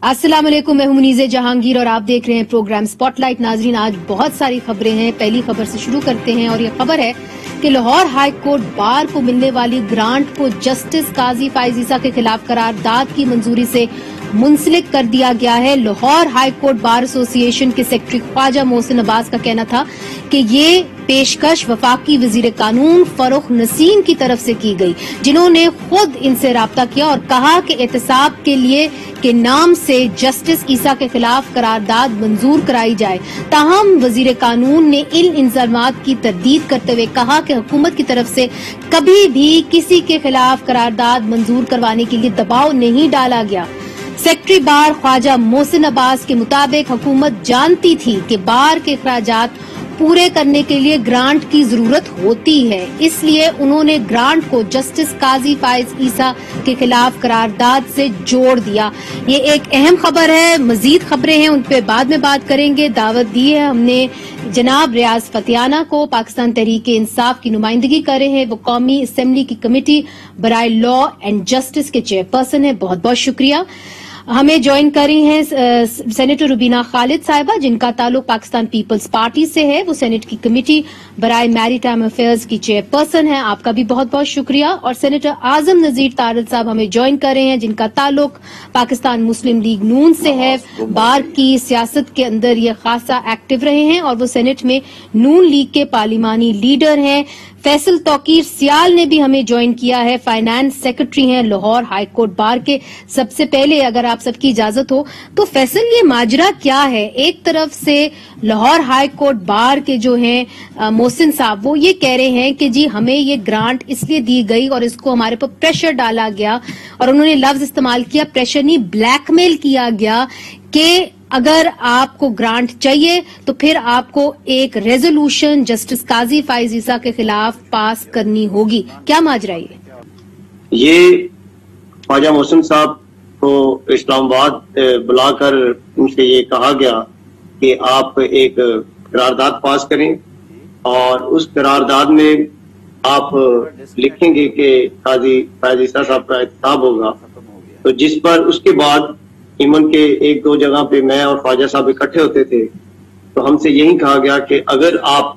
अस्सलाम वालेकुम, मैं हूं मुनीज़े जहांगीर और आप देख रहे हैं प्रोग्राम स्पॉटलाइट। नाजरीन, आज बहुत सारी खबरें हैं। पहली खबर से शुरू करते हैं और ये खबर है कि लाहौर हाई कोर्ट बार को मिलने वाली ग्रांट को जस्टिस काजी फायज ईसा के खिलाफ करारदाद की मंजूरी से मुंसलिक कर दिया गया है। Lahore high court bar association के सेक्रेटरी ख्वाजा मोहसिन अब्बास का कहना था कि ये पेशकश वफाकी वजीर कानून फरूख नसीम की तरफ से की गई, जिन्होंने खुद इनसे राब्ता किया और कहा कि एहतसाब के लिए के नाम से जस्टिस ईसा के खिलाफ करारदाद मंजूर कराई जाए। ताहम वजीर कानून ने इन इल्जामात की तरदीद करते हुए कहा कि हुकूमत की तरफ से कभी भी किसी के खिलाफ करारदाद मंजूर करवाने के लिए दबाव नहीं डाला गया। सेक्रेटरी बार ख्वाजा मोहसिन अब्बास के मुताबिक हुकूमत जानती थी कि बार के अखराजात पूरे करने के लिए ग्रांट की जरूरत होती है, इसलिए उन्होंने ग्रांट को जस्टिस काजी फायज ईसा के खिलाफ करारदाद से जोड़ दिया। ये एक अहम खबर है। मजीद खबरें हैं, उन पे बाद में बात करेंगे। दावत दी है हमने जनाब रियाज फतियाना को, पाकिस्तान तहरीक इंसाफ की नुमाइंदगी कर रहे हैं। वो कौमी असेंबली की कमेटी बराए लॉ एंड जस्टिस के चेयरपर्सन है। बहुत बहुत शुक्रिया। हमें ज्वाइन कर रही हैं सेनेटर रुबीना खालिद साहिबा, जिनका ताल्लुक पाकिस्तान पीपल्स पार्टी से है। वो सेनेट की कमेटी बराए मैरीटाइम अफेयर्स की चेयरपर्सन है। आपका भी बहुत बहुत शुक्रिया। और सेनेटर आजम नजीर तारड़ साहब हमें ज्वाइन कर रहे हैं, जिनका ताल्लुक पाकिस्तान मुस्लिम लीग नून से है। बार की सियासत के अंदर ये खासा एक्टिव रहे हैं और वो सेनेट में नून लीग के पार्लिमानी लीडर हैं। फैसल तौकीर सियाल ने भी हमें ज्वाइन किया है, फाइनेंस सेक्रेटरी हैं लाहौर हाई कोर्ट बार के। सबसे पहले अगर आप सबकी इजाजत हो तो फैसल, ये माजरा क्या है? एक तरफ से लाहौर हाई कोर्ट बार के जो हैं मोहसिन साहब, वो ये कह रहे हैं कि जी हमें ये ग्रांट इसलिए दी गई और इसको हमारे पर प्रेशर डाला गया, और उन्होंने लफ्ज इस्तेमाल किया, प्रेशर नहीं ब्लैकमेल किया गया कि अगर आपको ग्रांट चाहिए तो फिर आपको एक रेजोल्यूशन जस्टिस काजी फायज ईसा के खिलाफ पास करनी होगी। क्या माजरा ये ख्वाजा मोहसिन साहब को इस्लामाबाद बुलाकर उनसे ये कहा गया कि आप एक करारदाद पास करें और उस करारदाद में आप लिखेंगे कि काजी फायज ईसा साहब का एहतसाब होगा। तो जिस पर उसके बाद इमन के एक दो जगह पे मैं और ख्वाजा साहब इकट्ठे होते थे, तो हमसे यही कहा गया कि अगर आप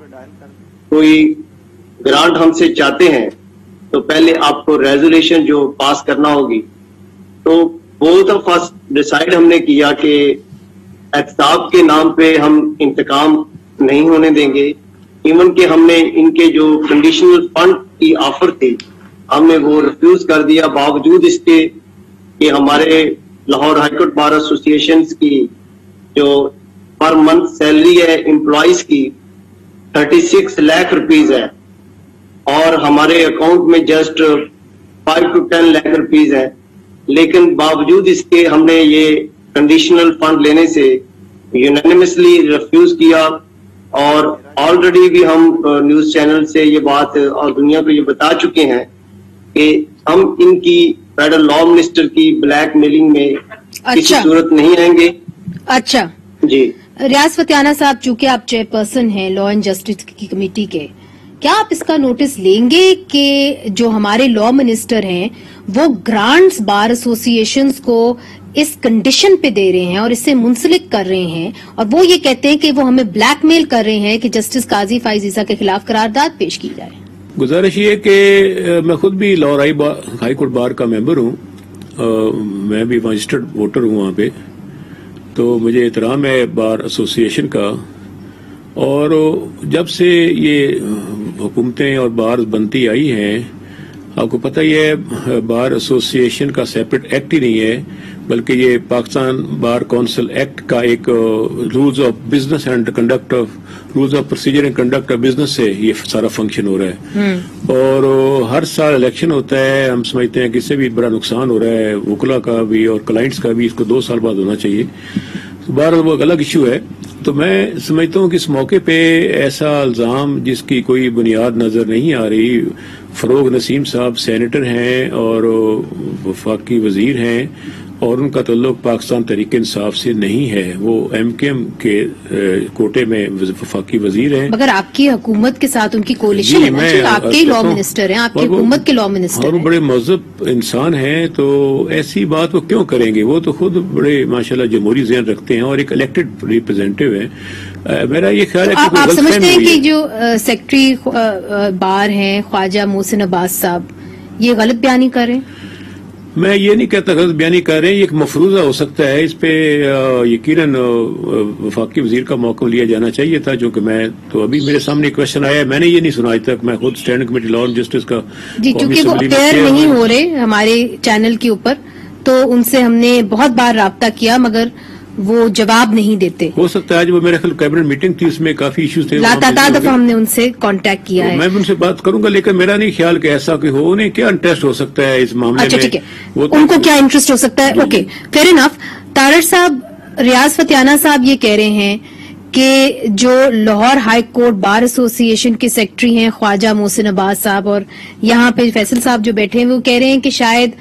कोई ग्रांट हमसे चाहते हैं तो पहले आपको रेजोल्यूशन जो पास करना होगी। तो बोथ ऑफ अस डिसाइड हमने किया कि एहतसाब के नाम पे हम इंतकाम नहीं होने देंगे। इमन के हमने इनके जो कंडीशनल फंड की ऑफर थी, हमने वो रिफ्यूज कर दिया, बावजूद इसके कि हमारे लाहौर हाईकोर्ट बार एसोसिएशन की जो पर मंथ सैलरी है एम्प्लॉइज की 36 लाख रुपीज है और हमारे अकाउंट में जस्ट 5 to 10 लाख रुपीज है। लेकिन बावजूद इसके हमने ये कंडीशनल फंड लेने से यूनानिमसली रिफ्यूज किया और ऑलरेडी भी हम न्यूज चैनल से ये बात और दुनिया को ये बता चुके हैं कि हम इनकी फेडरल लॉ मिनिस्टर की ब्लैक मेलिंग में किसी सूरत नहीं आएंगे। अच्छा जी, रियाज फतियाना साहब, चूंकि आप चेयरपर्सन हैं लॉ एंड जस्टिस की कमेटी के, क्या आप इसका नोटिस लेंगे कि जो हमारे लॉ मिनिस्टर हैं वो ग्रांट्स बार एसोसिएशंस को इस कंडीशन पे दे रहे हैं और इससे मुंसलिक कर रहे हैं, और वो ये कहते हैं कि वो हमें ब्लैकमेल कर रहे हैं कि जस्टिस काजी फायज ईसा के खिलाफ करारदाद पेश की जाए? गुजारिश ये कि मैं खुद भी लाहौर हाई कोर्ट बार का मेंबर हूँ, मैं भी रजिस्टर्ड वोटर हूँ वहाँ पे, तो मुझे एहतराम है बार एसोसिएशन का। और जब से ये हुकूमतें और बार बनती आई हैं, आपको पता ही है बार एसोसिएशन का सेपरेट एक्ट ही नहीं है, बल्कि ये पाकिस्तान बार काउंसिल एक्ट का एक rules of business and conduct of rules of procedure and conduct of business से ये सारा फंक्शन हो रहा है। और हर साल इलेक्शन होता है, हम समझते हैं कि इससे भी बड़ा नुकसान हो रहा है वकला का भी और क्लाइंट्स का भी, इसको 2 साल बाद होना चाहिए। बार वो एक अलग इशू है। तो मैं समझता हूँ कि इस मौके पे ऐसा इल्जाम जिसकी कोई बुनियाद नजर नहीं आ रही, फरूख नसीम साहब सेनेटर हैं और वफाकी वजीर हैं اور ان کا تعلق پاکستان تحریک انصاف سے نہیں ہے. وہ MKM کے کوٹے میں وفاقی وزیر ہیں. مگر آپ کی حکومت کے ساتھ ان کی کولیشن ہے، آپ کے لا منسٹر ہیں، آپ کی حکومت کے لا منسٹر ہیں، اور وہ بڑے مہذب انسان ہیں، تو ایسی بات وہ کیوں کریں گے؟ وہ تو خود بڑے ماشاءاللہ جمہوری ذہن رکھتے ہیں اور ایک الیکٹڈ ریپرزینٹیو ہیں. میرا یہ خیال ہے کہ آپ سمجھتے ہیں کہ جو سیکرٹری بار ہیں خواجہ محسن عباس صاحب یہ غلط بیانی کر رہے ہیں؟ میں یہ نہیں کہتا غلط بیانی کر رہے ہیں، یہ ایک مفروضہ ہو سکتا ہے. اس پہ یقیناً وفاقی وزیر کا موقع لیا جانا چاہیے تھا، جو کہ میں تو ابھی میرے سامنے کوشچن آیا ہے، میں نے یہ نہیں سنا آج تک. میں خود standing committee law and justice کا جی، چونکہ وہ اپیئر نہیں ہو رہے ہمارے چینل کے اوپر، تو ان سے ہم نے بہت بار رابطہ کیا مگر وہ جواب نہیں دیتے. ہو سکتا ہے آج وہ میرے خیال کیبنٹ میٹنگ تھی، اس میں کافی ایشوز تھے، لاتعداد دفعہ ہم نے ان سے کانٹیکٹ کیا ہے. میں ان سے بات کروں گا، لیکن میرا نہیں خیال کہ ایسا کہ ہو. انہیں کیا انٹرسٹ ہو سکتا ہے اس معاملے میں؟ اچھا ٹھیک ہے، ان کو کیا انٹرسٹ ہو سکتا ہے؟ Okay, fair enough. تارڑ صاحب، ریاض فتیانہ صاحب یہ کہہ رہے ہیں کہ جو لاہور ہائی کورٹ بار ایسوسی ایشن کے سیکرٹری ہیں خواجہ محسن عباس صاحب، اور یہاں پہ فیصل صاحب جو بیٹھے ہیں، وہ کہہ رہے ہیں کہ شاید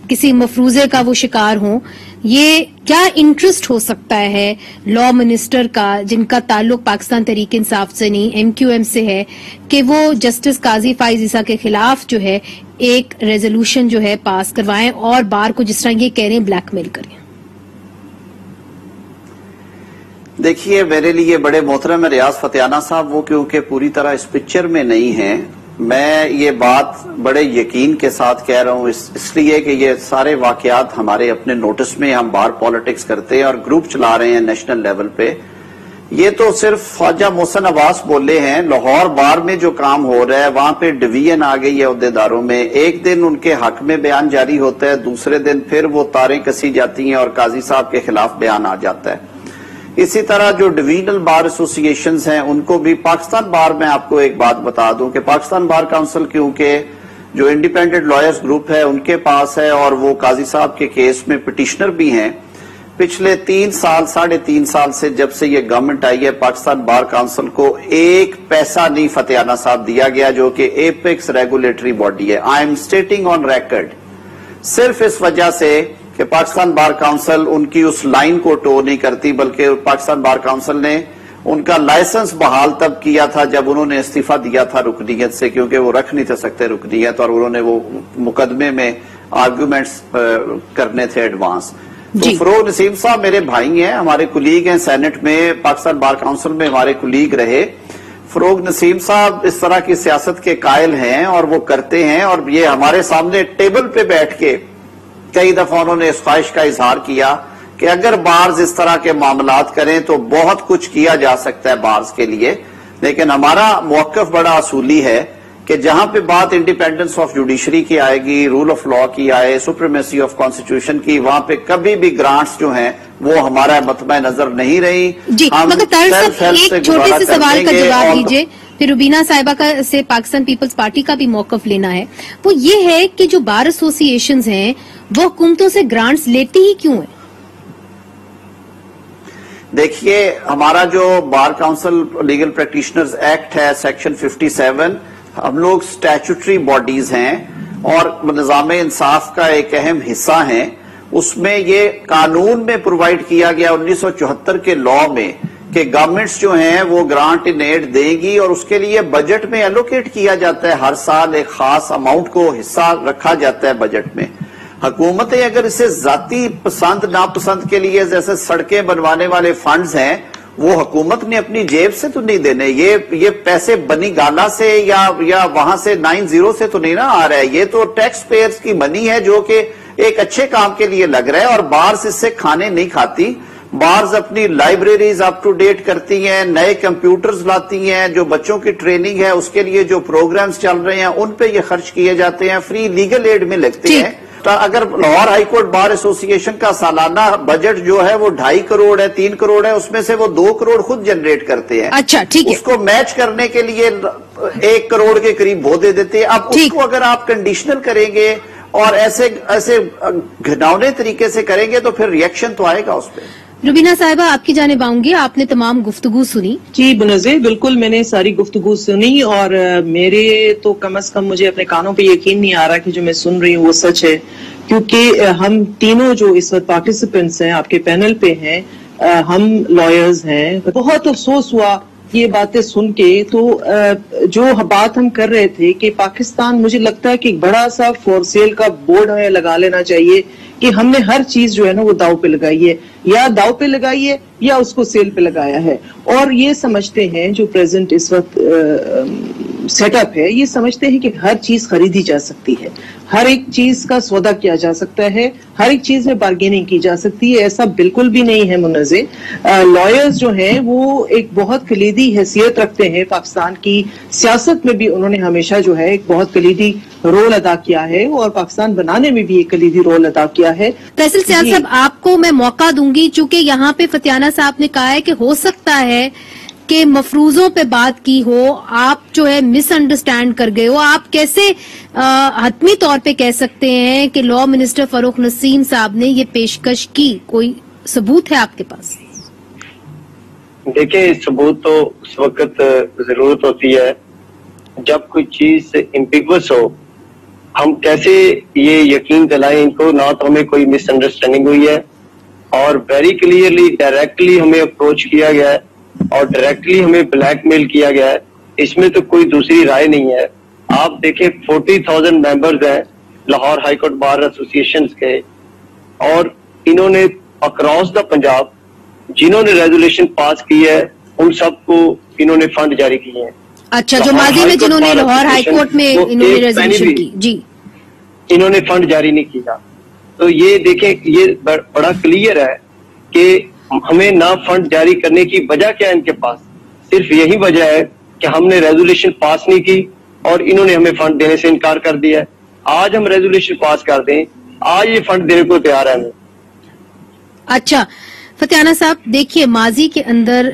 کسی مفروضے کا وہ شکار ہوں. یہ کیا انٹرسٹ ہو سکتا ہے لا منسٹر کا، جن کا تعلق پاکستان تحریک انصاف سے نہیں MQM سے ہے، کہ وہ جسٹس قاضی فائز عیسیٰ کے خلاف جو ہے ایک ریزولوشن جو ہے پاس کروائیں اور بار کو جس طرح یہ کہہ رہے ہیں بلیک میل کریں؟ دیکھیے، میرے لیے بڑے محترم ہے ریاض فتیانہ صاحب، وہ کیونکہ پوری طرح اس پکچر میں نہیں ہیں. میں یہ بات بڑے یقین کے ساتھ کہہ رہا ہوں اس لیے کہ یہ سارے واقعات ہمارے اپنے نوٹس میں، ہم بار پالیٹکس کرتے ہیں اور گروپ چلا رہے ہیں نیشنل لیول پہ. یہ تو صرف خواجہ محسن عباس بولے ہیں. لاہور بار میں جو کام ہو رہا ہے وہاں پہ ڈویژن آ گئی ہے عہدیداروں میں. ایک دن ان کے حق میں بیان جاری ہوتا ہے، دوسرے دن پھر وہ تاریں کسی جاتی ہیں اور قاضی صاحب کے خلاف بیان آ جاتا ہے. اسی طرح جو ڈویژنل بار ایسوسی ایشنز ہیں ان کو بھی پاکستان بار، میں آپ کو ایک بات بتا دوں کہ پاکستان بار کونسل کیونکہ جو انڈیپینڈنٹ لائرز گروپ ہے ان کے پاس ہے اور وہ قاضی صاحب کے کیس میں پٹیشنر بھی ہیں. پچھلے 3 سال 3.5 سال سے جب سے یہ گورنمنٹ آئی ہے، پاکستان بار کونسل کو 1 پیسہ نہیں فتیانہ صاحب دیا گیا، جو کہ ایپیکس ریگولیٹری باڈی ہے. I am stating on record. صرف اس وجہ سے کہ پاکستان بار کونسل ان کی اس لائن کو ٹو نہیں کرتی، بلکہ پاکستان بار کونسل نے ان کا لائسنس بحال تب کیا تھا جب انہوں نے استعفیٰ دیا تھا رکنیت سے، کیونکہ وہ رکھ نہیں تھے سکتے رکنیت، اور انہوں نے وہ مقدمے میں آرگومنٹس کرنے تھے ایڈوانس. تو فروغ نسیم صاحب میرے بھائی ہیں، ہمارے کولیگ ہیں سینٹ میں، پاکستان بار کونسل میں ہمارے کولیگ رہے. فروغ نسیم صاحب اس طرح کی سیاست کے قائل ہیں اور وہ کرتے ہیں، اور یہ ہمارے سامنے ٹیبل پہ بیٹھ کے کئی دفعہ انہوں نے اس خواہش کا اظہار کیا کہ اگر بارز اس طرح کے معاملات کریں تو بہت کچھ کیا جا سکتا ہے بارز کے لیے. لیکن ہمارا موقف بڑا اصولی ہے کہ جہاں پہ بات انڈیپینڈنس آف جوڈیشری کی آئے گی، رول آف لا کی آئے، سپریمیسی آف کانسٹیٹیوشن کی، وہاں پہ کبھی بھی گرانٹس جو ہیں وہ ہمارا مطمع نظر نہیں رہی. جی، مگر طارق صاحب ایک چھوٹے سے سوال کا جواب دیجئے، پھر روبینہ صاحبہ کا سے پاکستان پیپلز پارٹی کا بھی موقف لینا ہے. وہ یہ ہے کہ جو بار ایسوسی ایشنز ہیں وہ حکومتوں سے گرانٹس لیتی ہی کیوں ہیں؟ دیکھیے، ہمارا جو bar council legal practitioners act ہے سیکشن 57، ہم لوگ سٹیچوٹری باڈیز ہیں اور نظام انصاف کا ایک اہم حصہ ہیں. اس میں یہ قانون میں پرووائیڈ کیا گیا 1974 کے لا میں کہ گورنمنٹس جو ہیں وہ گرانٹ ان ایڈ دے گی اور اس کے لیے بجٹ میں ایلوکیٹ کیا جاتا ہے، ہر سال ایک خاص اماؤنٹ کو حصہ رکھا جاتا ہے بجٹ میں. حکومتیں اگر اسے ذاتی پسند ناپسند کے لیے جیسے سڑکیں بنوانے والے فنڈز ہیں وہ حکومت نے اپنی جیب سے تو نہیں دینے، یہ پیسے بنی گالا سے یا وہاں سے 90 سے تو نہیں نہ آ رہا ہے، یہ تو ٹیکس پیئرز کی منی ہے جو کہ ایک اچھے کام کے لیے لگ رہا ہے. اور بارز اس سے کھانے نہیں کھاتی. بارز اپنی لائبریریز اپ ٹو ڈیٹ کرتی ہیں، نئے کمپیوٹرز لاتی ہیں، جو بچوں کی ٹریننگ ہے اس کے لیے جو پروگرامز چل رہے ہیں ان پہ یہ خرچ کیے جاتے ہیں، فری لیگل ایڈ میں لگتے ہیں. اگر لاہور ہائی کورٹ بار ایسوسی ایشن کا سالانہ بجٹ جو ہے وہ 2.5 کروڑ ہے، 3 کروڑ ہے، اس میں سے وہ 2 کروڑ خود جنریٹ کرتے ہیں. اچھا ٹھیک ہے، اس کو میچ کرنے کے لیے 1 کروڑ کے قریب وہ دے دیتے ہیں. اب اس کو اگر آپ کنڈیشنل کریں گے اور ایسے گھناؤنے طریقے سے کریں گے تو پھر ریئیکشن تو آئے گا اس پہ. रुबीना साहिबा, आपकी जानिब आऊंगी। आपने तमाम गुफ्तगू सुनी? जी मुनज़्ज़र, बिल्कुल मैंने सारी गुफ्तगू सुनी और मेरे तो कम से कम मुझे अपने कानों पे यकीन नहीं आ रहा कि जो मैं सुन रही हूँ वो सच है, क्योंकि हम तीनों जो इस वक्त पार्टिसिपेंट्स हैं आपके पैनल पे हैं, हम लॉयर्स हैं। बहुत अफसोस हुआ ये बातें सुन के। तो जो बात हम कर रहे थे कि पाकिस्तान, मुझे लगता है कि एक बड़ा सा फॉर सेल का बोर्ड हमें लगा लेना चाहिए कि हमने हर चीज जो है ना वो दाव पे लगाई है, या दाव पे लगाई है या उसको सेल पे लगाया है। और ये समझते हैं जो प्रेजेंट इस वक्त सेटअप है, ये समझते हैं कि हर चीज खरीदी जा सकती है, हर एक चीज का सौदा किया जा सकता है, हर एक चीज में बार्गेनिंग की जा सकती है। ऐसा बिल्कुल भी नहीं है मुनज़्ज़र। लॉयर्स जो हैं वो एक बहुत कलीदी हैसियत रखते हैं पाकिस्तान की सियासत में भी। उन्होंने हमेशा जो है एक बहुत कलीदी रोल अदा किया है और पाकिस्तान बनाने में भी एक कलीदी रोल अदा किया है। फैसल सियाल साहब, आपको मैं मौका दूंगी, चूंकि यहाँ पे फतियाना साहब ने कहा है कि हो सकता है कि मफरूजों पे बात की हो, आप जो है मिसअंडरस्टैंड कर गए हो। आप कैसे हतमी तौर पे कह सकते हैं कि लॉ मिनिस्टर फरूख नसीम साहब ने ये पेशकश की? कोई सबूत है आपके पास? देखिए, सबूत तो उस वक्त जरूरत होती है जब कोई चीज एम्बिगुअस हो। हम कैसे ये यकीन दिलाएं इनको? ना तो हमें कोई मिसअंडरस्टैंडिंग हुई है और वेरी क्लियरली डायरेक्टली हमें अप्रोच किया गया है और डायरेक्टली हमें ब्लैकमेल किया गया है। इसमें तो कोई दूसरी राय नहीं है। आप देखें, 40,000 मेंबर्स हैं Lahore high court bar association के, और इन्होंने अक्रॉस द पंजाब जिन्होंने रेजोल्यूशन पास की है उन सबको इन्होंने फंड जारी किए हैं। अच्छा, जो माजी में जिन्होंने लाहौर हाई कोर्ट में इन्होंने रेजोल्यूशन की, जी, इन्होंने फंड जारी नहीं किया। तो ये देखें, ये बड़ा क्लियर है कि हमें ना फंड जारी करने की वजह क्या है इनके पास? सिर्फ यही वजह है कि हमने रेजोल्यूशन पास नहीं की और इन्होंने हमें फंड देने से इनकार कर दिया है। आज हम रेजोल्यूशन पास कर दें, आज ये फंड देने को तैयार है। अच्छा फतियाना साहब, देखिए माजी के अंदर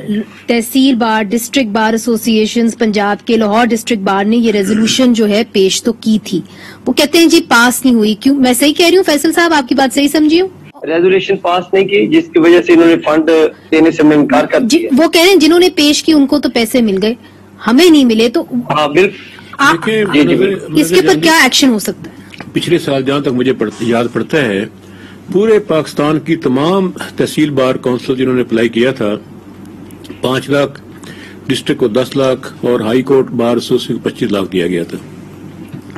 तहसील बार, डिस्ट्रिक्ट बार एसोसिएशन पंजाब के, लाहौर डिस्ट्रिक्ट बार ने ये रेजोल्यूशन जो है पेश तो की थी, वो कहते हैं जी पास नहीं हुई। क्यों? मैं सही कह रही हूँ फैसल साहब, आपकी बात सही समझी हूँ? रेजोल्यूशन पास नहीं की जिसकी वजह से इन्होंने फंड देने से इनकार कर दिया। वो कह रहे हैं जिन्होंने पेश की उनको तो पैसे मिल गए, हमें नहीं मिले। तो हाँ बिल्कुल, इसके ऊपर क्या एक्शन हो सकता है? पिछले साल जहां तक मुझे याद पड़ता है, पूरे पाकिस्तान की तमाम तहसील बार काउंसिल जिन्होंने अप्लाई किया था, 5 लाख, डिस्ट्रिक्ट को 10 लाख और हाई कोर्ट बार एसोसिएशन को 25 लाख दिया गया था।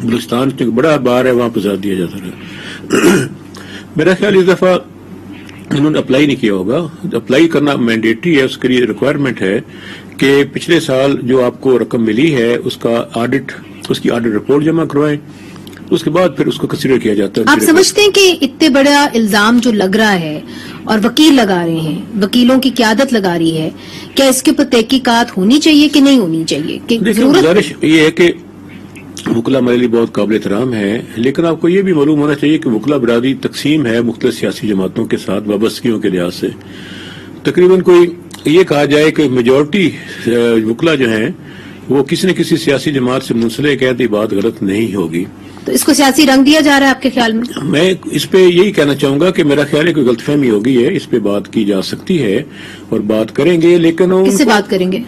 बलूचिस्तान में बड़ा बार है, वहां पर ज्यादा दिया जाता था। मेरा ख्याल इस दफा उन्होंने अप्लाई नहीं किया होगा। अप्लाई करना मैंडेटरी है, उसके लिए रिक्वायरमेंट है कि पिछले साल जो आपको रकम मिली है उसका ऑडिट, उसकी ऑडिट रिपोर्ट जमा करवाएं, उसके बाद फिर उसको कंसीडर किया जाता है। आप समझते हैं कि इतने बड़ा इल्जाम जो लग रहा है और वकील लगा रहे हैं, वकीलों की क़यादत लगा रही है, क्या इसके ऊपर तहकीकात होनी चाहिए कि नहीं होनी चाहिए? गुजारिश ये है कि वकला हमारे लिए बहुत काबिल एहतराम है, लेकिन आपको ये भी मालूम होना चाहिए कि वकला बरादरी तकसीम है मुख्तलिफ सियासी जमातों के साथ वाबस्तगियों के लिहाज से। तकरीबन कोई ये कहा जाए कि मेजॉरिटी वकला जो हैं वो किसी न किसी सियासी जमात से मुंसलिक है, तो ये बात गलत नहीं होगी। तो इसको सियासी रंग दिया जा रहा है आपके ख्याल में? मैं इस पे यही कहना चाहूंगा कि मेरा ख्याल है कोई गलतफहमी होगी है, इस पे बात की जा सकती है और बात करेंगे। लेकिन किससे बात करेंगे?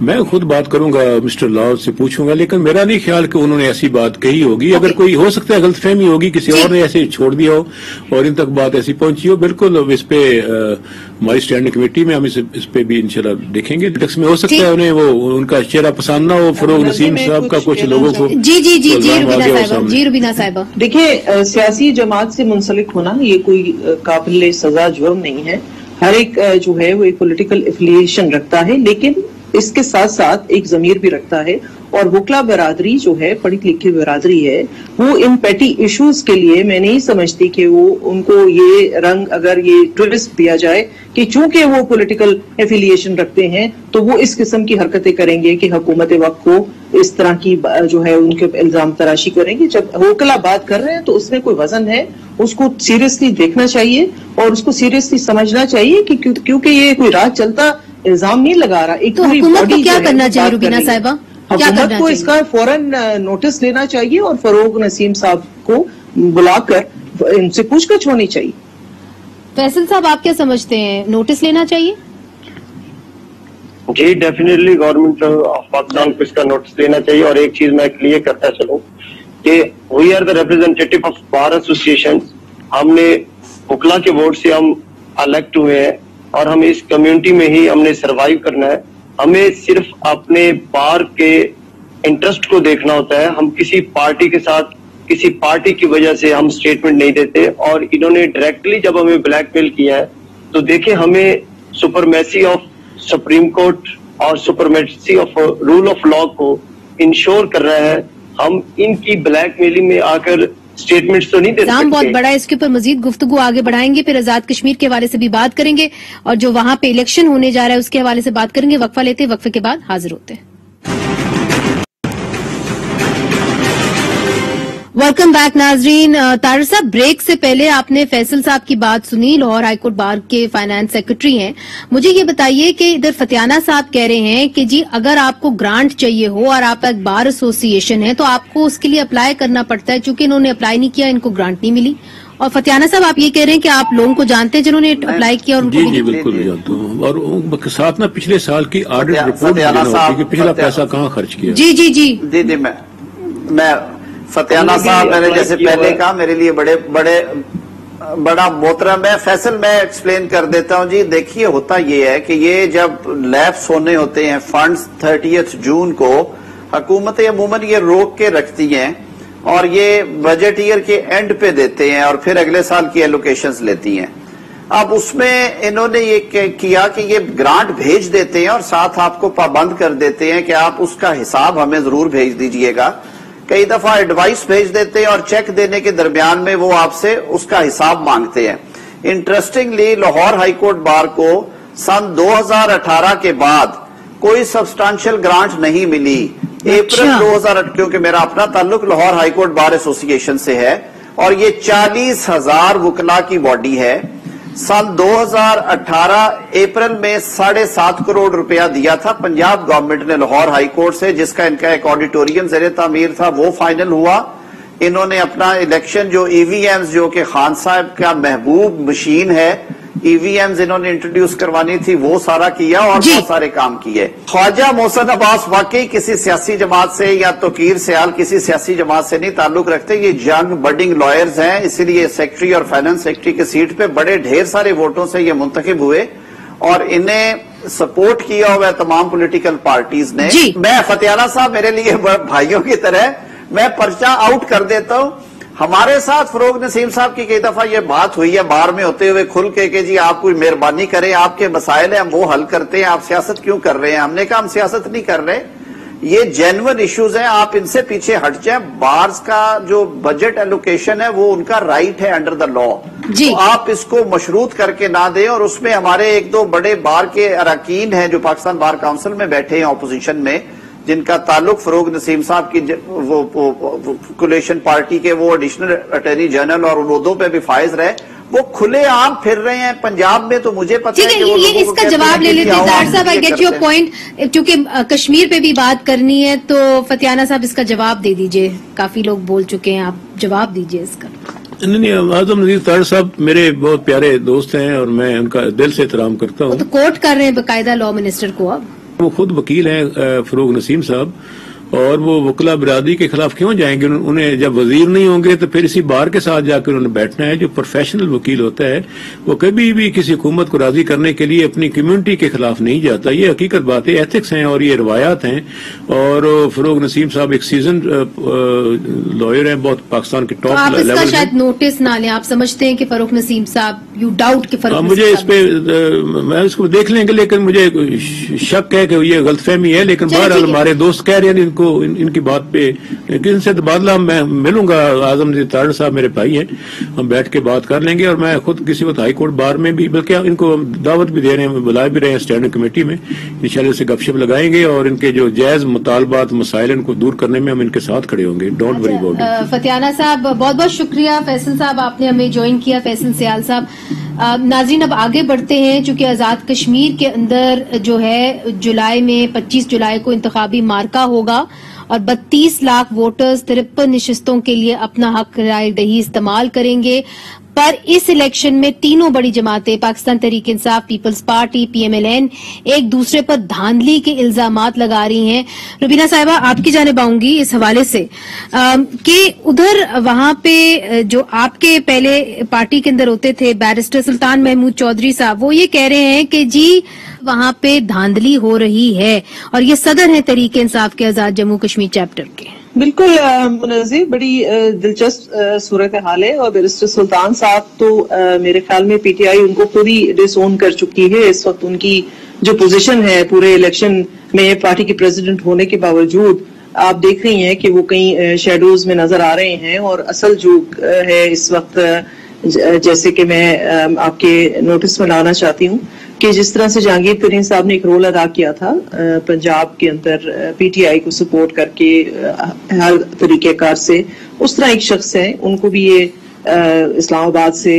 मैं खुद बात करूंगा, मिस्टर लॉ से पूछूंगा, लेकिन मेरा नहीं ख्याल कि उन्होंने ऐसी बात कही होगी। अगर कोई हो सकता है गलतफहमी होगी, किसी और ने ऐसे छोड़ दिया हो और इन तक बात ऐसी पहुंची हो, बिल्कुल इस पे हमारी स्टैंडिंग कमेटी में हम इस पे भी इंशाल्लाह देखेंगे। टैक्स में हो सकता है उन्हें वो उनका चेहरा पसंद ना हो, फरोग नसीम साहब का कुछ लोगों को। जी रुबीना साहिबा, देखिए सियासी जमात से मुंसलिक होना ये कोई काबिल सजा जुर्म नहीं है। हर एक जो है वो एक पॉलिटिकल एफिलिएशन रखता है, लेकिन इसके साथ साथ एक जमीर भी रखता है। और वकला बरादरी जो है, पढ़ी लिखी बरादरी है, वो इन पेटी इश्यूज के लिए मैं नहीं समझती कि वो उनको ये रंग, अगर ये ट्विस्ट दिया जाए कि चूंकि वो पॉलिटिकल एफिलिएशन रखते हैं तो वो इस किस्म की हरकतें करेंगे कि हुकूमत वक्त को इस तरह की जो है उनके इल्जाम तराशी करेंगे। जब वकला बात कर रहे हैं तो उसमें कोई वजन है, उसको सीरियसली देखना चाहिए और उसको सीरियसली समझना चाहिए कि क्योंकि ये कोई राह चलता इल्जाम नहीं लगा रहा। एक तो हुकूमत को क्या करना चाहिए रुबीना साहिबा? हुकूमत को इसका फौरन नोटिस लेना चाहिए और फरोग नसीम साहब को बुलाकर इनसे पूछताछ होनी चाहिए। फैसल साहब, आप क्या समझते हैं, नोटिस लेना चाहिए? जी डेफिनेटली गवर्नमेंट ऑफ पाकिस्तान को इसका नोटिस लेना चाहिए। और एक चीज मैं क्लियर करता चलूं कि we are the representative of bar association. हमने वकला के वोट से हम इलेक्ट हुए हैं और हम इस कम्युनिटी में ही हमने सरवाइव करना है। हमें सिर्फ अपने बार के इंटरेस्ट को देखना होता है। हम किसी पार्टी के साथ, किसी पार्टी की वजह से हम स्टेटमेंट नहीं देते। और इन्होंने डायरेक्टली जब हमें ब्लैकमेल किया है तो देखें, हमें सुपरमेसी ऑफ सुप्रीम कोर्ट और supremacy of rule of law को इंश्योर कर रहा है। हम इनकी ब्लैकमेलिंग में आकर स्टेटमेंट्स तो नहीं दे सकते। बहुत बड़ा है, इसके ऊपर मजीद गुफ्तगू आगे बढ़ाएंगे, फिर आजाद कश्मीर के हवाले से भी बात करेंगे और जो वहां पे इलेक्शन होने जा रहा है उसके हवाले से बात करेंगे। वक्फा लेते, वक्फे के बाद हाजिर होते हैं। वेलकम बैक नाजरीन। तारिक साहब, ब्रेक से पहले आपने फैसल साहब की बात सुनी, लाहौर हाईकोर्ट बार के फाइनेंस सेक्रेटरी हैं। मुझे ये बताइए कि इधर फतियाना साहब कह रहे हैं कि जी अगर आपको ग्रांट चाहिए हो और आप एक बार एसोसिएशन है तो आपको उसके लिए अप्लाई करना पड़ता है। चूंकि इन्होंने अप्लाई नहीं किया, इनको ग्रांट नहीं मिली। और फतियाना साहब, आप ये कह रहे हैं कि आप लोगों को जानते हैं जिन्होंने अप्लाई किया और उनको जी बिल्कुल जानता हूँ। और साथ ना पिछले साल की ऑडिट रिपोर्ट कि पिछला पैसा कहाँ खर्च किया। जी जी जी जी जी मैं फतियाना साहब, मैंने जैसे पहले कहा, मेरे लिए बड़ा मोहतरम है। फैसल, मैं एक्सप्लेन कर देता हूं जी। देखिए, होता ये है कि ये जब लैप्स होने होते हैं फंड्स 30 जून को, हुकूमतें अमूमन ये रोक के रखती हैं और ये बजट ईयर के एंड पे देते हैं और फिर अगले साल की एलोकेशंस लेती हैं। अब उसमें इन्होंने ये किया कि ये ग्रांट भेज देते हैं और साथ आपको पाबंद कर देते हैं कि आप उसका हिसाब हमें जरूर भेज दीजिएगा। कई दफा एडवाइस भेज देते हैं और चेक देने के दरमियान में वो आपसे उसका हिसाब मांगते हैं। इंटरेस्टिंगली, लाहौर हाईकोर्ट बार को सन 2018 के बाद कोई सब्सटेंशियल ग्रांट नहीं मिली। अप्रैल 2008, क्योंकि मेरा अपना ताल्लुक लाहौर हाईकोर्ट बार एसोसिएशन से है और ये 40,000 वकला की बॉडी है। सन 2018 अप्रैल में 7.5 करोड़ रुपया दिया था पंजाब गवर्नमेंट ने लाहौर हाई कोर्ट से, जिसका इनका एक ऑडिटोरियम ज़ेरे तामीर था, वो फाइनल हुआ। इन्होंने अपना इलेक्शन जो ईवीएम्स, जो कि खान साहब का महबूब मशीन है, ईवीएम्स इन्होंने इंट्रोड्यूस करवानी थी, वो सारा किया और बहुत सारे काम किए। ख्वाजा मोहसिन अब्बास वाकई किसी सियासी जमात से या तोकीर सयाल किसी सियासी जमात से नहीं ताल्लुक रखते। ये यंग बडिंग लॉयर्स हैं, इसीलिए सेक्रेटरी और फाइनेंस सेक्रेटरी की सीट पे बड़े ढेर सारे वोटों से ये मुंतखब हुए और इन्हें सपोर्ट किया हुआ है तमाम पॉलिटिकल पार्टीज ने। मैं फतियाना साहब, मेरे लिए भाइयों की तरह, मैं पर्चा आउट कर देता हूं। हमारे साथ फरोग नसीम साहब की कई दफा ये बात हुई है बार में होते हुए खुल के जी आप कोई मेहरबानी करें, आपके मसाइल हैं हम वो हल करते हैं, आप सियासत क्यों कर रहे हैं। हमने कहा हम सियासत नहीं कर रहे, ये जेन्युइन इश्यूज हैं, आप इनसे पीछे हट जाएं। बार्स का जो बजट एलोकेशन है वो उनका राइट है अंडर द लॉ, तो आप इसको मशरूत करके ना दें। और उसमें हमारे एक दो बड़े बार के अरकान हैं जो पाकिस्तान बार काउंसिल में बैठे हैं ऑपोजिशन में, जिनका ताल्लुक फरोग नसीम साहब की वो कोलेशन पार्टी के वो एडिशनल अटॉर्नी जनरल और उन उहदों पे भी फायज रहे, वो खुले आम फिर रहे हैं पंजाब में। तो मुझे पता है कि वो ये इसका जवाब ले लेते हैं। तारिक साहब, आई गेट योर पॉइंट, क्योंकि कश्मीर पे भी बात करनी है तो फतियाना साहब इसका जवाब दे दीजिए। काफी लोग बोल चुके हैं, आप जवाब दीजिए इसका। नहीं, आजम नजीर तारिक साहब मेरे बहुत प्यारे दोस्त हैं और मैं उनका दिल से एहतराम करता हूँ। तो कोर्ट कर रहे हैं बाकायदा लॉ मिनिस्टर को। अब वो खुद वकील हैं फरोग नसीम साहब, और वो वकला बिरादरी के खिलाफ क्यों जाएंगे। उन्हें जब वजीर नहीं होंगे तो फिर इसी बार के साथ जाकर उन्होंने बैठना है। जो प्रोफेशनल वकील होता है वो कभी भी किसी हुकूमत को राजी करने के लिए अपनी कम्युनिटी के खिलाफ नहीं जाता। ये हकीकत बात है, एथिक्स हैं और ये रवायात हैं। और फरोग नसीम साहब एक सीजन लॉयर हैं, बहुत पाकिस्तान के टॉप लेवल। आप इसका शायद नोटिस ना लें, आप समझते हैं कि फरोग नसीम साहब यू डाउट कि फरोग मुझे इस पे मैं इसको देख लेंगे, लेकिन मुझे शक है कि ये गलतफहमी है। लेकिन बहरहाल हमारे दोस्त कह रहे हैं इनकी बात पे, इनसे तबादला मैं मिलूंगा। आजम नजीर तारिक साहब मेरे भाई हैं, हम बैठ के बात कर लेंगे। और मैं खुद किसी वक्त हाई कोर्ट बार में भी, बल्कि इनको दावत भी दे रहे हैं, बुलाए भी रहे हैं स्टैंडिंग कमेटी में, इंशाल्लाह से गपशप लगाएंगे और इनके जो जायज मुतालबात मसाइल इनको दूर करने में हम इनके साथ खड़े होंगे। Don't worry about it. Fatiana साहब बहुत बहुत शुक्रिया। फैसल साहब आपने हमें ज्वाइन किया, फैसल सयाल साहब। नाज़रीन अब आगे बढ़ते हैं, चूंकि आजाद कश्मीर के अंदर जो है जुलाई में 25 जुलाई को इंतखाबी मार्का होगा और 32 लाख वोटर्स 53 नशिस्तों के लिए अपना हक राय दही इस्तेमाल करेंगे। पर इस इलेक्शन में तीनों बड़ी जमातें Pakistan Tehreek Insaf, peoples party, PMLN एक दूसरे पर धांधली के इल्जामात लगा रही हैं। रुबीना साहिबा, आपकी जानिब आऊंगी इस हवाले से कि उधर वहां पे जो आपके पहले पार्टी के अंदर होते थे बैरिस्टर सुल्तान महमूद चौधरी साहब, वो ये कह रहे हैं कि जी वहां पे धांधली हो रही है, और ये सदर हैं तहरीक इंसाफ के आजाद जम्मू कश्मीर चैप्टर के। बिल्कुल मुनज़्ज़िर, बड़ी दिलचस्प सूरत हाल है, और बैरिस्टर सुल्तान साहब तो मेरे ख्याल में PTI उनको खुद ही डिसोन कर चुकी है। इस वक्त उनकी जो पोजीशन है पूरे इलेक्शन में पार्टी के प्रेसिडेंट होने के बावजूद आप देख रही हैं कि वो कई शेडोज में नजर आ रहे हैं, और असल जो है इस वक्त जैसे कि मैं आपके नोटिस में लाना चाहती हूँ कि जिस तरह से जहांगीर तरीन साहब ने एक रोल अदा किया था पंजाब के अंदर PTI को सपोर्ट करके हर तरीकेकार से, उस तरह एक शख्स है, उनको भी ये इस्लामाबाद से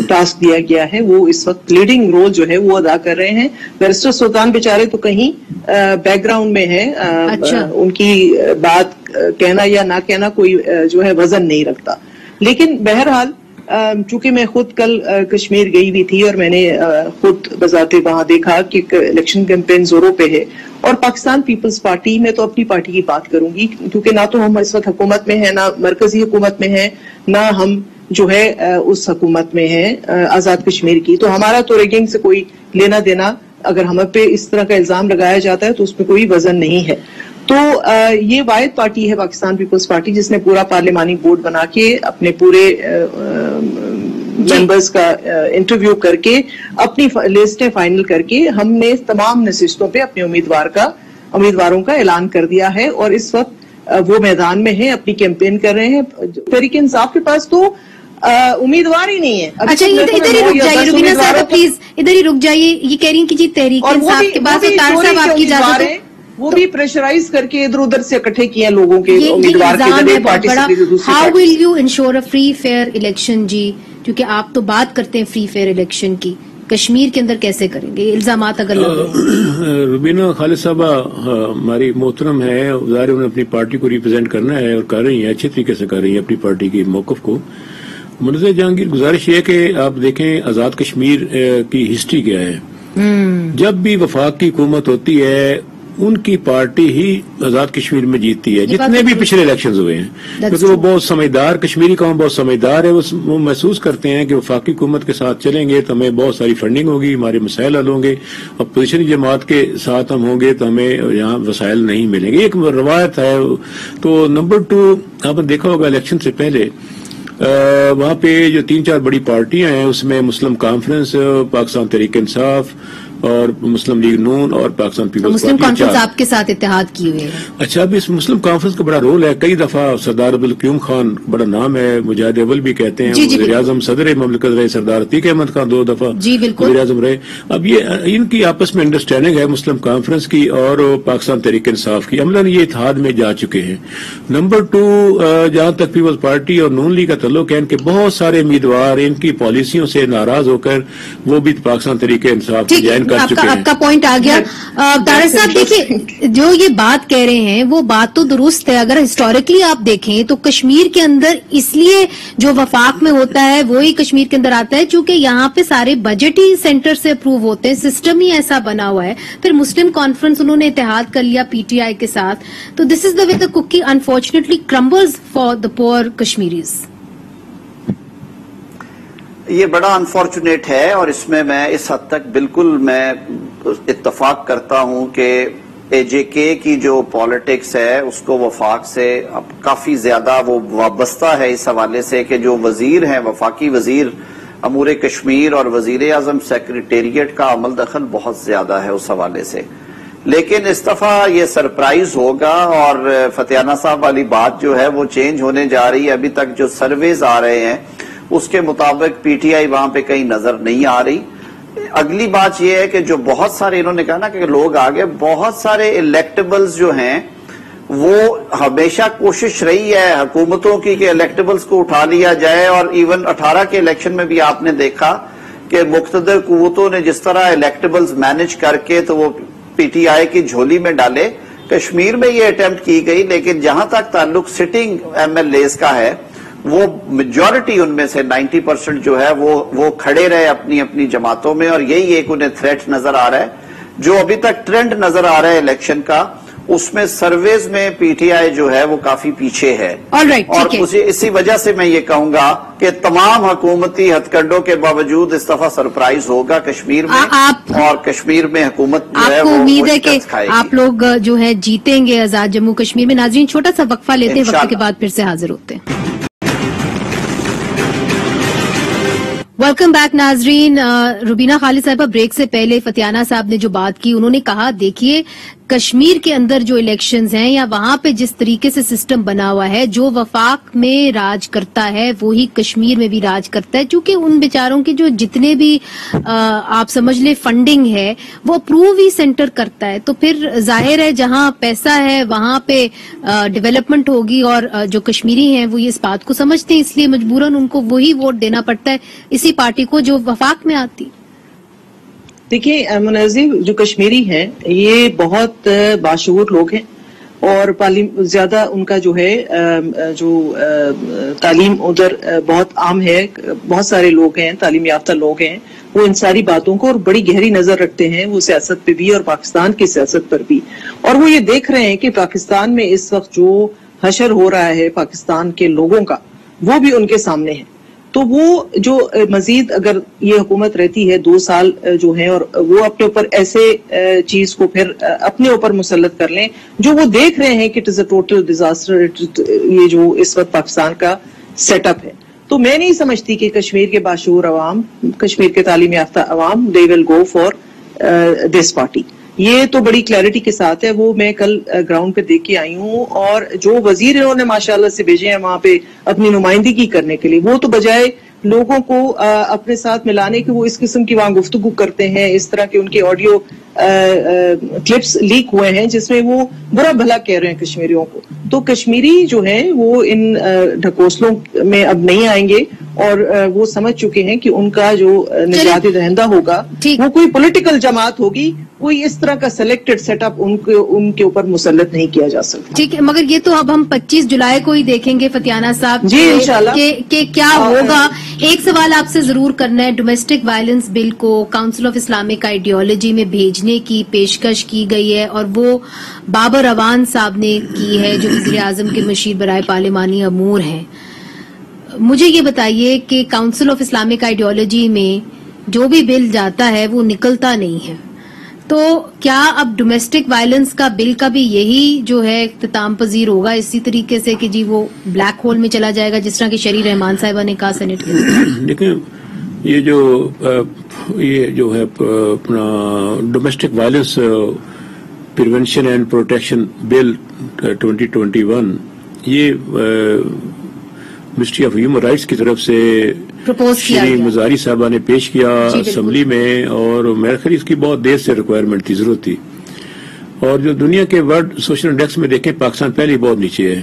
टास्क दिया गया है। वो इस वक्त लीडिंग रोल जो है वो अदा कर रहे हैं। बैरिस्टर सुल्तान बेचारे तो कहीं बैकग्राउंड में है। अच्छा। उनकी बात कहना या ना कहना कोई जो है वजन नहीं रखता। लेकिन बहरहाल चूंकि मैं खुद कल कश्मीर गई हुई थी और मैंने खुद बजाते वहां देखा कि इलेक्शन कैंपेन जोरों पे है, और पाकिस्तान पीपल्स पार्टी में तो अपनी पार्टी की बात करूंगी क्योंकि ना तो हम इस वक्त हुकूमत में है, ना मरकजी हुकूमत में है, ना हम जो है उस हुकूमत में है आजाद कश्मीर की। तो हमारा तो रैगिंग से कोई लेना देना, अगर हम पे इस तरह का इल्जाम लगाया जाता है तो उसमें कोई वजन नहीं है। तो ये वाहिद पार्टी है पाकिस्तान पीपल्स पार्टी जिसने पूरा पार्लिमानी बोर्ड बना के अपने पूरे मेंबर्स का इंटरव्यू करके अपनी लिस्टें फाइनल करके हमने तमाम नशिस्तों पे अपने उम्मीदवारों का ऐलान कर दिया है, और इस वक्त वो मैदान में है, अपनी कैंपेन कर रहे हैं। तहरीक इंसाफ के पास तो उम्मीदवार ही नहीं है। अच्छा, इधर ही रुक जाइए रुबीना साहब, प्लीज इधर ही रुक जाइए। ये कह रही हैं कि जी तहरीक इंसाफ के पास साहब आपकी इजाजत है, वो भी प्रेशराइज करके इधर उधर से इकट्ठे किए लोगों के उम्मीदवार के पार्टी से। How will you ensure a free fair election जी, क्योंकि आप तो बात करते हैं फ्री फेयर इलेक्शन की, कश्मीर के अंदर कैसे करेंगे इल्जामात अगर लगे? रुबीना खालिद साहबा हमारी मोहतरम है, ज़ाहिर उन्हें अपनी पार्टी को रिप्रेजेंट करना है और कर रही है, अच्छे तरीके से कर रही है अपनी पार्टी की मौक़िफ़ को। मुनज़्ज़र जहांगीर, गुजारिश ये कि आप देखें आज़ाद कश्मीर की हिस्ट्री क्या है। जब भी वफाक की हुकूमत होती है उनकी पार्टी ही आजाद कश्मीर में जीतती है, जितने भी पिछले इलेक्शंस हुए हैं, क्योंकि वो बहुत समझदार, कश्मीरी कौम बहुत समझदार है। वो महसूस करते हैं कि वफाकी हुकूमत के साथ चलेंगे तो हमें बहुत सारी फंडिंग होगी, हमारे मसाइल हल होंगे, और अपोजिशन जमात के साथ हम होंगे तो हमें यहाँ वसाइल नहीं मिलेंगे। एक रवायत है। तो नंबर 2, आपने देखा होगा इलेक्शन से पहले वहां पे जो 3-4 बड़ी पार्टियां हैं उसमें मुस्लिम कॉन्फ्रेंस, पाकिस्तान तहरीक इंसाफ और मुस्लिम लीग नून और पाकिस्तान पीपल्स मुस्लिम कॉन्फ्रेंस आपके साथ इत्तेहाद किए हुए है। अच्छा, अब इस मुस्लिम कॉन्फ्रेंस का बड़ा रोल है। कई दफा सरदार अब्दुल क्यूम खान, बड़ा नाम है, मुजाहिद अव्वल भी कहते हैं, वज़ीर आज़म सदर ममलिकत रहे सरदार अतीक अहमद खान 2 दफा वज़ीर आज़म रहे। अब ये इनकी आपस में अंडरस्टैंडिंग है मुस्लिम कॉन्फ्रेंस की और पाकिस्तान तहरीक इंसाफ की, अमलन ये इत्तेहाद में जा चुके हैं। नंबर 2, जहां तक पीपल्स पार्टी और नून लीग का तल्लुक है, इनके बहुत सारे उम्मीदवार इनकी पॉलिसियों से नाराज होकर वो भी पाकिस्तान तहरीक इंसाफ ज्वाइन कर चुके हैं। आपका पॉइंट आ गया। तारिक साहब देखिए, जो ये बात कह रहे हैं वो बात तो दुरुस्त है। अगर हिस्टोरिकली आप देखें तो कश्मीर के अंदर इसलिए जो वफाक में होता है वो ही कश्मीर के अंदर आता है क्योंकि यहाँ पे सारे बजट ही सेंटर से अप्रूव होते हैं, सिस्टम ही ऐसा बना हुआ है। फिर मुस्लिम कॉन्फ्रेंस उन्होंने इत्तेहाद कर लिया PTI के साथ, तो this is the way the cookie unfortunately crumbles for the poor Kashmiris. ये बड़ा अनफॉर्चुनेट है, और इसमें मैं इस हद तक बिल्कुल मैं इत्तफाक करता हूं कि AJK की जो पॉलिटिक्स है उसको वफाक से अब काफी ज्यादा वो वाबस्ता है इस हवाले से कि जो वजीर हैं, वफाकी वजीर अमूर कश्मीर और वजीर आजम सेक्रेटेरिएट का अमल दखल बहुत ज्यादा है उस हवाले से। लेकिन इस दफा ये सरप्राइज होगा, और फतियाना साहब वाली बात जो है वो चेंज होने जा रही है। अभी तक जो सर्वेज आ रहे हैं उसके मुताबिक PTI वहां पे कहीं नजर नहीं आ रही। अगली बात यह है कि जो बहुत सारे इन्होंने कहा ना कि लोग आ गए, बहुत सारे इलेक्टेबल्स जो हैं वो हमेशा कोशिश रही है हुकूमतों की कि इलेक्टेबल्स को उठा लिया जाए, और इवन 18 के इलेक्शन में भी आपने देखा कि मुख्तदर कुव्वतों ने जिस तरह इलेक्टेबल्स मैनेज करके तो वो PTI की झोली में डाले। कश्मीर में ये अटेम्प्ट की गई, लेकिन जहां तक ताल्लुक सिटिंग MLAs का है وہ میجورٹی ان میں سے 90% جو ہے وہ کھڑے رہے اپنی اپنی جماعتوں میں، اور یہی ایک انہیں تھریٹ نظر آ رہا ہے. جو ابھی تک ٹرینڈ نظر آ رہا ہے الیکشن کا، اس میں سرویز میں پی ٹی آئی جو ہے وہ کافی پیچھے ہے. اور اسی وجہ سے میں یہ کہوں گا کہ تمام حکومتی ہتھ کنڈوں کے باوجود اس دفعہ سرپرائز ہوگا کشمیر میں، اور کشمیر میں حکومت جو ہے وہ امید ہے کہ آپ لوگ جو ہے جیتیں گے آزاد جموں کشمیر میں. ناظرین چھوٹا سا وقفہ لیتے ہیں، وقت کے بعد پھر سے حاضر ہوتے ہیں. ویلکم بیک ناظرین. روبینہ خالد صاحبہ، بریک سے پہلے فتیانہ صاحب نے جو بات کی، انہوں نے کہا دیکھیے کشمیر کے اندر جو الیکشنز ہیں یا وہاں پہ جس طریقے سے سسٹم بنا ہوا ہے، جو وفاق میں راج کرتا ہے وہی کشمیر میں بھی راج کرتا ہے، چونکہ ان بیچاروں کے جو جتنے بھی آپ سمجھ لیں فنڈنگ ہے وہ اپروو ہی سینٹر کرتا ہے. تو پھر ظاہر ہے جہاں پیسہ ہے وہاں پہ ڈیولپمنٹ ہوگی، اور جو کشمیری ہیں وہ اس بات کو سمجھتے ہیں، اس لیے مجبوراً ان کو وہی ووٹ دینا پڑتا ہے اسی پارٹی کو جو وفاق میں آتی. دیکھیے مناظر، جو کشمیری ہیں یہ بہت باشعور لوگ ہیں، اور زیادہ ان کا جو ہے جو تعلیم ادھر بہت عام ہے. بہت سارے لوگ ہیں، تعلیم یافتہ لوگ ہیں، وہ ان ساری باتوں کو اور بڑی گہری نظر رکھتے ہیں، وہ سیاست پہ بھی اور پاکستان کی سیاست پر بھی. اور وہ یہ دیکھ رہے ہیں کہ پاکستان میں اس وقت جو حشر ہو رہا ہے پاکستان کے لوگوں کا، وہ بھی ان کے سامنے ہے. تو وہ جو مزید اگر یہ حکومت رہتی ہے 2 سال جو ہیں، اور وہ اپنے اوپر ایسے چیز کو پھر اپنے اوپر مسلط کر لیں جو وہ دیکھ رہے ہیں کہ it is a total disaster, یہ جو اس وقت پاکستان کا سیٹ اپ ہے. تو میں نہیں سمجھتی کہ کشمیر کے باشعور عوام، کشمیر کے تعلیم یافتہ عوام دے ول گو فار دس پارٹی. یہ تو بڑی کلیئرٹی کے ساتھ ہے. وہ میں کل گراؤنڈ پہ دیکھ کے آئی ہوں، اور جو وزیر انہوں نے ماشاءاللہ سے بھیجے ہیں وہاں پہ اپنی نمائندگی کرنے کے لیے، وہ تو بجائے لوگوں کو اپنے ساتھ ملانے کے وہ اس قسم کی وہاں گفتگو کرتے ہیں. اس طرح کے ان کے آڈیو کلپس لیک ہوئے ہیں جس میں وہ برا بھلا کہہ رہے ہیں کشمیریوں کو. تو کشمیری جو ہیں وہ ان ڈھکوسلوں میں اب نہیں آئیں گے، اور وہ سمجھ چکے ہیں کہ ان کا جو نجات دہندہ ہوگا وہ کوئی پولیٹیکل جماعت ہوگی، کوئی اس طرح کا سلیکٹڈ سیٹ اپ ان کے اوپر مسلط نہیں کیا جا سکتا. ٹھیک ہے، مگر یہ تو اب ہم 25 جولائی کو ہی دیکھیں گے فتیانہ صاحب جی انشاءاللہ کہ کیا ہوگا. ایک سوال آپ سے ضرور کرنا ہے، ڈومیسٹک وائلنس بل کو کاؤنسل آف اسلامک آئیڈیالوجی میں بھیجنے کی پیشکش کی گئی ہے، اور وہ بابر اعوان صاحب نے کی ہے جو وزیر اعظم کے مشیر برائے پارلیمانی امور ہیں. مجھے یہ بتائیے کہ کاؤنسل آف اسلامک آئیڈیالوجی میں جو بھی بل جاتا ہے وہ نکلتا نہیں ہے، تو کیا اب ڈومیسٹک وائلنس کا بل کا بھی یہی جو ہے اختتام پذیر ہوگا اسی طریقے سے کہ جی وہ بلیک ہول میں چلا جائے گا، جس طرح کہ شری رحمان صاحبہ نے کہا سینٹ کے اندر؟ دیکھیں، یہ جو ہے اپنا domestic violence prevention and protection bill 2021، یہ منسٹری آف ہیومن رائٹس کی طرف سے شری مزاری صاحبہ نے پیش کیا اسمبلی میں، اور میرے خیال اس کی بہت دیر سے ریکوائرمنٹ تھی، ضرورت تھی. اور جو دنیا کے ورلڈ سوشل انڈیکس میں دیکھیں پاکستان پہلے بہت نیچے ہے.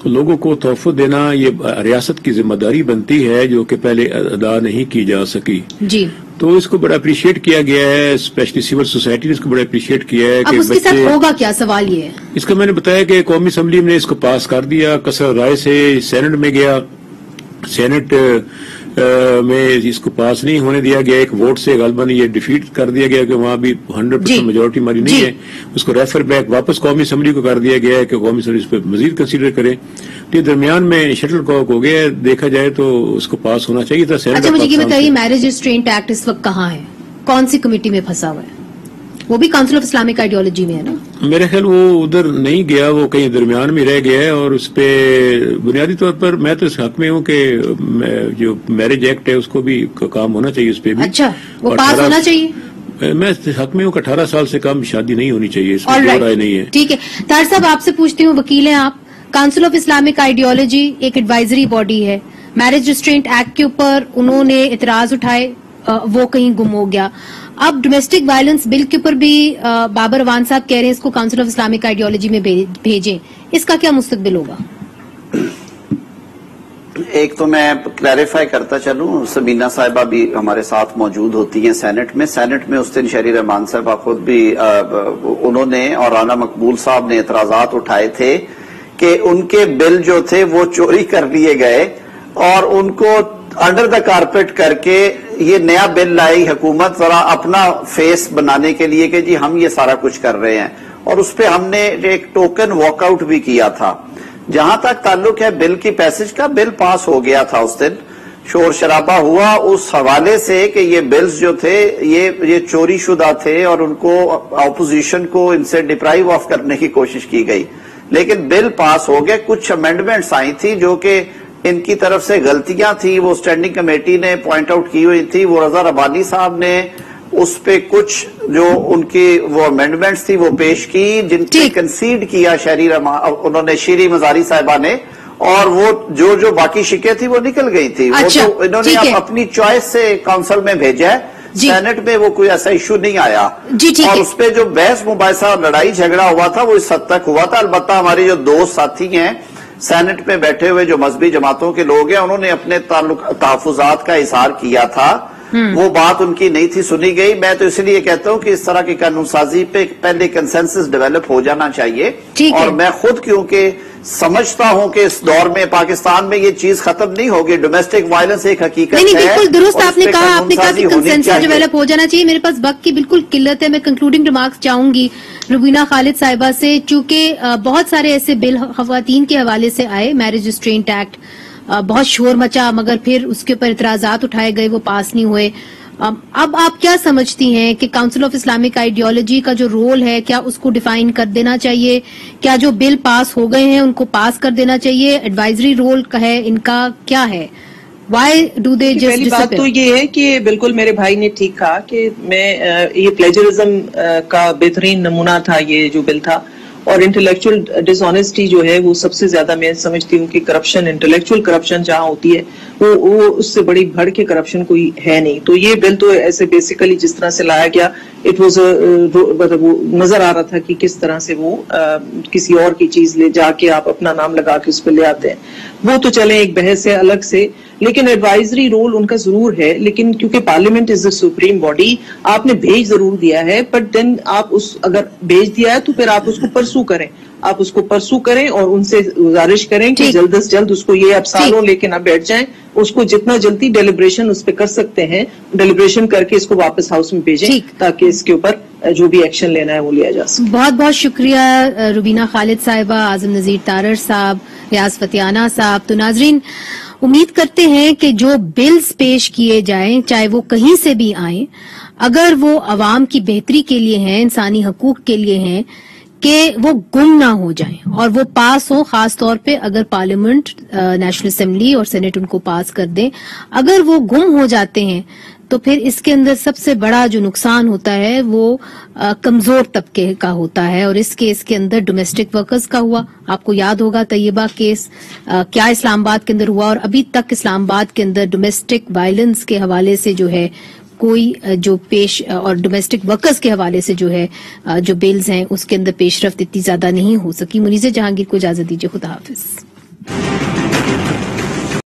لوگوں کو تحفظ دینا یہ ریاست کی ذمہ داری بنتی ہے جو کہ پہلے ادا نہیں کی جا سکی. جی، تو اس کو بڑا اپریشیٹ کیا گیا ہے، اسپیشلی سول سوسائٹی نے اس کو بڑا اپریشیٹ کیا ہے. اب اس کے ساتھ ہوگا کیا؟ سوال یہ ہے. اس کا میں نے بتایا کہ قومی اسمبلی نے اس کو پاس کر دیا کثرت رائے سے، سینٹ میں گیا، سینٹ میں اس کو پاس نہیں ہونے دیا گیا، ایک ووٹ سے غالباً یہ ڈیفیٹ کر دیا گیا کہ وہاں بھی 100% میجورٹی ہماری نہیں ہے. اس کو ریفر بیک واپس قومی اسمبلی کو کر دیا گیا ہے کہ قومی اسمبلی اس پہ مزید کنسیڈر کرے. تو یہ درمیان میں شٹل کاک ہو گیا، دیکھا جائے تو اس کو پاس ہونا چاہیے تھا. اچھا مجھے یہ بتائیے، میرج ریسٹرینٹ ایکٹ اس وقت کہاں ہے؟ کون سی کمیٹی میں پھنسا ہوا ہے؟ وہ بھی کاؤنسل آف اسلامک آئیڈیالوجی میں ہے نا؟ میرے خیال وہ ادھر نہیں گیا، وہ کہیں درمیان میں رہ گیا ہے. اور اس پہ بنیادی طور پر میں تو اس حق میں ہوں کہ جو میرج ایکٹ ہے اس کو بھی کام ہونا چاہیے، اس پہ بھی. اچھا، وہ پاس ہونا چاہیے. میں اس حق میں ہوں کہ 18 سال سے کم شادی نہیں ہونی چاہیے، اس میں کوئی رائے نہیں ہے. ٹھیک ہے، طاہر صاحب آپ سے پوچھتی ہوں، وکیل ہیں آپ. کاؤنسل آف اسلامک آئیڈیالوجی ایک ایڈوائزری باڈی ہے، میرج ریسٹرینٹ ایکٹ کے اوپر انہوں نے اعتراض اٹھائے، وہ کہیں گم ہو گیا. اب ڈومیسٹک وائلنس بل کے اوپر بھی بابر اعوان صاحب کہہ رہے ہیں اس کو کاؤنسل آف اسلامک آئیڈیالوجی میں بھیجیں، اس کا کیا مستقبل ہوگا؟ ایک تو میں کلیریفائی کرتا چلوں، سبینہ صاحبہ بھی ہمارے ساتھ موجود ہوتی ہیں سینٹ میں اس دن شری رحمان صاحبہ خود بھی انہوں نے اور رانا مقبول صاحب نے اعتراضات اٹھائے تھے کہ ان کے بل جو تھے وہ چوری کر لیے گئے اور ان کو انڈر دا کارپیٹ کر کے یہ نیا بل لائی حکومت ذرا اپنا فیس بنانے کے لیے کہ جی ہم یہ سارا کچھ کر رہے ہیں، اور اس پہ ہم نے ایک ٹوکن واک آؤٹ بھی کیا تھا۔ جہاں تک تعلق ہے بل کی پیسج کا، بل پاس ہو گیا تھا، اس دن شور شرابہ ہوا اس حوالے سے کہ یہ بلز جو تھے یہ چوری شدہ تھے اور ان کو اپوزیشن کو ان سے ڈپرائیو آف کرنے کی کوشش کی گئی، لیکن بل پاس ہو گئے۔ کچھ امینڈمنٹس آئی تھی جو کہ ان کی طرف سے غلطیاں تھی، وہ اسٹینڈنگ کمیٹی نے پوائنٹ آؤٹ کی ہوئی تھی، وہ رضا ربانی صاحب نے اس پہ کچھ جو ان کی وہ امینڈمنٹس تھی وہ پیش کی جن پہ کنسیڈ کیا انہوں نے شیری مزاری صاحبہ نے، اور وہ جو باقی شکیں تھی وہ نکل گئی تھی۔ وہ تو انہوں نے اپنی چوائس سے کونسل میں بھیجا ہے، سینٹ میں وہ کوئی ایسا ایشو نہیں آیا، اور اس پہ جو بحث مباحثہ اور لڑائی جھگڑا ہوا تھا وہ اس حد تک ہوا تھا۔ البتہ ہمارے جو دوست ساتھی ہیں سینٹ میں بیٹھے ہوئے جو مذہبی جماعتوں کے لوگ ہیں، انہوں نے اپنے تحفظات کا اظہار کیا تھا، وہ بات ان کی نہیں تھی سنی گئی۔ میں تو اس لیے کہتا ہوں کہ اس طرح کی قانون سازی پہ پہلے کنسنسس ڈیولپ ہو جانا چاہیے، اور میں خود کیونکہ سمجھتا ہوں کہ اس دور میں پاکستان میں یہ چیز ختم نہیں ہوگی، ڈومیسٹک وائلنس ایک حقیقت ہے۔ نہیں بالکل درست آپ نے کہا کہ کنسنسس ڈیولپ ہو جانا چاہیے۔ میرے پاس وقت کی بالکل قلت ہے، میں کنکلوڈنگ ریمارکس چاہوں گی روبینہ خالد صاحبہ سے، چونکہ بہت سارے ایسے بل خواتین کے حوالے سے آئے، میرج ریسٹرینٹ ایکٹ، بہت شور مچا مگر پھر اس کے اوپر اعتراضات اٹھائے گئے، وہ پاس نہیں ہوئے۔ اب آپ کیا سمجھتی ہیں کہ کاؤنسل آف اسلامک آئیڈیالوجی کا جو رول ہے کیا اس کو ڈیفائن کر دینا چاہیے؟ کیا جو بل پاس ہو گئے ہیں ان کو پاس کر دینا چاہیے؟ ایڈوائزری رول کا ہے ان کا کیا ہے؟ وائی ڈو دے جسٹ پہلی بات تو یہ ہے کہ بالکل میرے بھائی نے ٹھیک کہا کہ میں یہ پلیجرزم کا بہترین نمونہ تھا یہ جو بل تھا، اور انٹلیکچوئل ڈس آنیسٹی جو ہے وہ سب سے زیادہ میں سمجھتی ہوں کہ کرپشن، انٹلیکچوئل کرپشن جہاں ہوتی ہے وہ اس سے بڑی بڑھ کے کرپشن کوئی ہے نہیں۔ تو یہ بل تو ایسے بیسیکلی جس طرح سے لایا گیا اٹ واز نظر آ رہا تھا کہ کس طرح سے وہ کسی اور کی چیز لے جا کے آپ اپنا نام لگا کے اس پہ لے آتے ہیں، وہ تو چلیں ایک بحث ہے الگ سے، لیکن ایڈوائزری رول ان کا ضرور ہے۔ لیکن کیونکہ پارلیمنٹ از دا سپریم باڈی، آپ نے بھیج ضرور دیا ہے، بٹ دین آپ اگر بھیج دیا ہے تو پھر آپ اس کو پرسو کریں، آپ اس کو پرسو کریں اور ان سے گزارش کریں کہ جلد از جلد اس کو یہ اب سالوں لے کے نہ بیٹھ جائیں، اس کو جتنا جلدی ڈیلیبریشن اس پہ کر سکتے ہیں ڈیلیبریشن کر کے اس کو واپس ہاؤس میں بھیجیں تاکہ اس کے اوپر جو بھی ایکشن لینا ہے وہ لیا جا سکے۔ بہت بہت شکریہ روبینہ خالد صاحبہ، اعظم نذیر تارڑ صاحب، ریاض فتیانہ صاحب۔ تو ناظرین امید کرتے ہیں کہ جو بلز پیش کیے جائیں چاہے وہ کہیں سے بھی آئیں، اگر وہ عوام کی بہتری کے لیے ہیں، انسانی حقوق کے لیے ہیں، کہ وہ گم نہ ہو جائیں اور وہ پاس ہوں، خاص طور پہ اگر پارلیمنٹ، نیشنل اسمبلی اور سینٹ ان کو پاس کر دیں۔ اگر وہ گم ہو جاتے ہیں تو پھر اس کے اندر سب سے بڑا جو نقصان ہوتا ہے وہ کمزور طبقے کا ہوتا ہے، اور اس کیس کے اندر ڈومیسٹک ورکرز کا ہوا۔ آپ کو یاد ہوگا طیبہ کیس کیا اسلام آباد کے اندر ہوا، اور ابھی تک اسلام آباد کے اندر ڈومیسٹک وائلنس کے حوالے سے جو ہے کوئی جو پیش، اور ڈومیسٹک ورکرز کے حوالے سے جو ہے جو بلز ہیں اس کے اندر پیش رفت اتنی زیادہ نہیں ہو سکی۔ منیزہ جہانگیر کو اجازت دیجیے، خدا حافظ۔